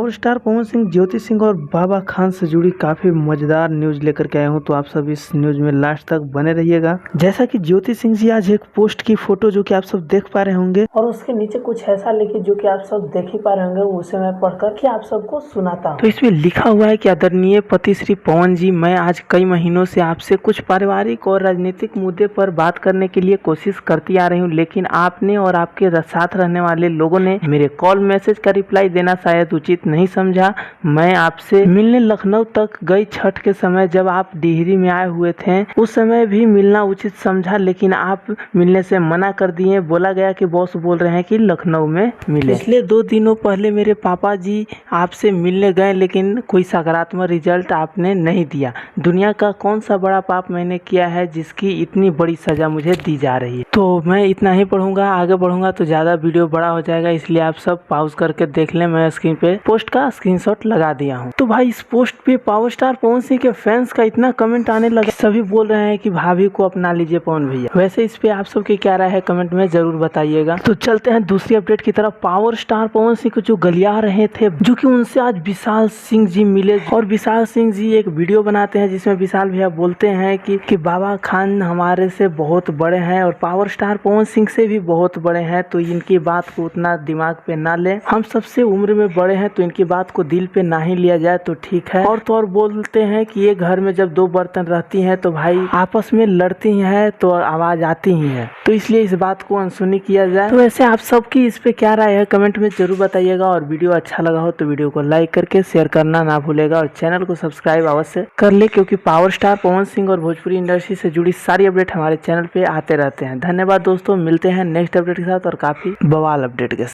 Power star Pawan Singh, Jyoti Singh और बाबा खान से जुड़ी काफी मजेदार न्यूज लेकर के आया हूं, तो आप सब इस न्यूज में लास्ट तक बने रहिएगा। जैसा कि ज्योति सिंह जी आज एक पोस्ट की फोटो जो कि आप सब देख पा रहे होंगे और उसके नीचे कुछ ऐसा लिखे जो कि आप सब देख ही पा रहे होंगे, उसे मैं पढ़कर कि आप सबको सुनाता हूं। तो इसमें लिखा हुआ है कि आदरणीय पति श्री पवन जी, मैं आज कई महीनों से आपसे कुछ पारिवारिक और राजनीतिक मुद्दे पर बात करने के लिए कोशिश करती आ रही हूँ, लेकिन आपने और आपके साथ रहने वाले लोगों ने मेरे कॉल मैसेज का रिप्लाई देना शायद उचित नहीं समझा। मैं आपसे मिलने लखनऊ तक गई छठ के समय, जब आप डिहरी में आए हुए थे उस समय भी मिलना उचित समझा, लेकिन आप मिलने से मना कर दिए। बोला गया कि बॉस बोल रहे हैं कि लखनऊ में मिले। पिछले 2 दिनों पहले मेरे पापा जी आपसे मिलने गए, लेकिन कोई सकारात्मक रिजल्ट आपने नहीं दिया। दुनिया का कौन सा बड़ा पाप मैंने किया है जिसकी इतनी बड़ी सजा मुझे दी जा रही है। तो मैं इतना ही पढ़ूंगा, आगे बढ़ूंगा तो ज्यादा वीडियो बड़ा हो जाएगा, इसलिए आप सब पॉज करके देख लें। मैं स्क्रीन पे पोस्ट का स्क्रीनशॉट लगा दिया हूँ। तो भाई इस पोस्ट पे पावर स्टार पवन सिंह के फैंस का इतना कमेंट आने लगा, सभी बोल रहे हैं कि भाभी को अपना लीजिए पवन भैया। वैसे इस पे आप सबकी क्या राय है कमेंट में जरूर बताइएगा। तो चलते हैं दूसरी अपडेट की तरफ। पावर स्टार पवन सिंह को जो गलिया रहे थे, जो कि उनसे आज विशाल सिंह जी मिले और विशाल सिंह जी एक वीडियो बनाते हैं जिसमें विशाल भैया बोलते हैं कि बाबा खान हमारे से बहुत बड़े हैं और पावर स्टार पवन सिंह से भी बहुत बड़े हैं, तो इनकी बात को उतना दिमाग पे ना ले। हम सबसे उम्र में बड़े हैं तो इनकी बात को दिल पे ना ही लिया जाए तो ठीक है। और तो और बोलते हैं कि ये घर में जब 2 बर्तन रहती हैं तो भाई आपस में लड़ती हैं तो आवाज आती ही है, तो इसलिए इस बात को अनसुनी किया जाए। तो वैसे आप सबकी इस पे क्या राय है कमेंट में जरूर बताइएगा, और वीडियो अच्छा लगा हो तो वीडियो को लाइक करके शेयर करना ना भूलेगा और चैनल को सब्सक्राइब अवश्य कर ले, क्योंकि पावर स्टार पवन सिंह और भोजपुरी इंडस्ट्री से जुड़ी सारी अपडेट हमारे चैनल पे आते रहते हैं। धन्यवाद दोस्तों, मिलते हैं नेक्स्ट अपडेट के साथ और काफी बवाल अपडेट के साथ।